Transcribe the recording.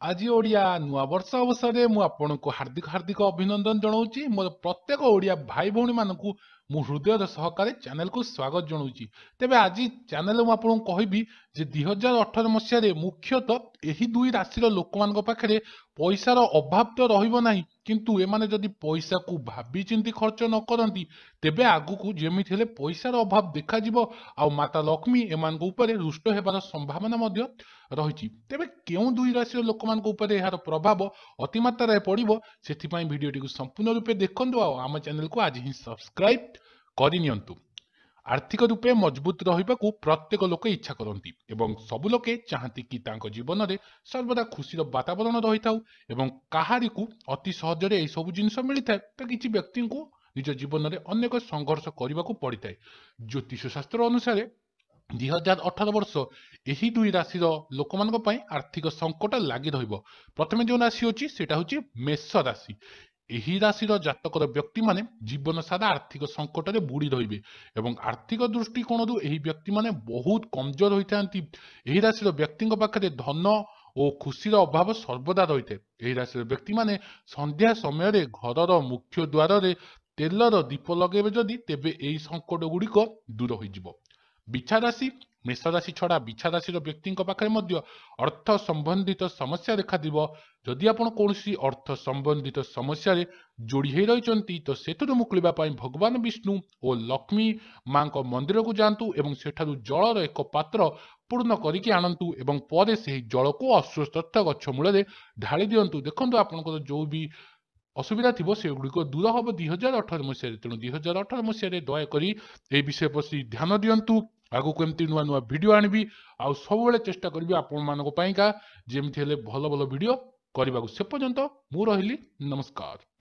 आज ओडिया नुआ वर्ष अवसर में आपको हार्दिक हार्दिक अभिनंदन जनाऊँगी मोर प्रत्येक ओडिया भाई भौणी मानू मु हृदय सहकारे चैनल को स्वागत जनाऊँगी तेबे आज चैनल मुझे कहबी जे 2018 मसीह मुख्यतः यही दुई राशि लोक मान पाखे पैसार अभाव तो रहिबो नाही किंतु एमाने जदि पैसा को भाभी चिंती खर्च न करती तेबे आगु जेमिति हेले पैसार अभाव देखा जिवो आ माता लक्ष्मी एमान ऊपर रुष्ट हेबार संभावना मध्य रही तेबे केउं दुई राशि लोक मान ऊपर यार प्रभाव अतिमात्रा पड़ो से भिडियोटी को संपूर्ण रूपे देखंतु आम चैनल को आज ही सब्सक्राइब करनियंतु। आर्थिक रूपे मजबूत रहिबा को प्रत्येक लोक इच्छा करती एवं सबु लोके चाहती कि तांको जीवन में सर्वदा खुशी वातावरण रही था एवं कहारी को अति सहजरे यह सब जिनस मिलता है तो किसी व्यक्ति को निज जीवन में अनेक संघर्ष करने को पड़ी था। ज्योतिष शास्त्र अनुसार 2018 वर्ष यही दुई राशि लोक मान आर्थिक संकट लगी प्रथम जो राशि अच्छी सेटा हूँ मेष राशि। यही राशि जातक व्यक्ति माने जीवन सारा आर्थिक संकट में बुड़ी रही एवं आर्थिक दृष्टिकोण व्यक्ति माने बहुत कमजोर होता यही राशि व्यक्ति पाखे धन और खुशीर अभाव सर्वदा रही है। यही राशि व्यक्ति माने संध्या समय घर मुख्य द्वार तेलर दीप लगे जदि तेबे यही संकट गुड़िक दूर हो। बिछा राशि मेष राशि छड़ा बिछा राशि व्यक्ति पाखे अर्थ संबंधित समस्या देखा जदि आप कौन अर्थ संबंधित समस्या जोड़ी हो रही तो से मुकुलिबा भगवान विष्णु और लक्ष्मी माँ मंदिर को जातु एवं सेठारु जलर एक पात्र पूर्ण करके आणतु एवं पर से जल को अश्वत्थ गछ मूल ढाली दिंतु। देखो आपंकर जो भी असुविधा थी से गुड़िक दूर हम 2018 मसीह तेणु 2018 मसीह दयाकोरी ये विषय प्रति ध्यान दिंतु। आगु को एमती नुआ नुआ वीडियो आनिबी आ सब चेष्टा करी आपण मानक जमी भल भल वीडियो करने से पर्यंत मु रहिली नमस्कार।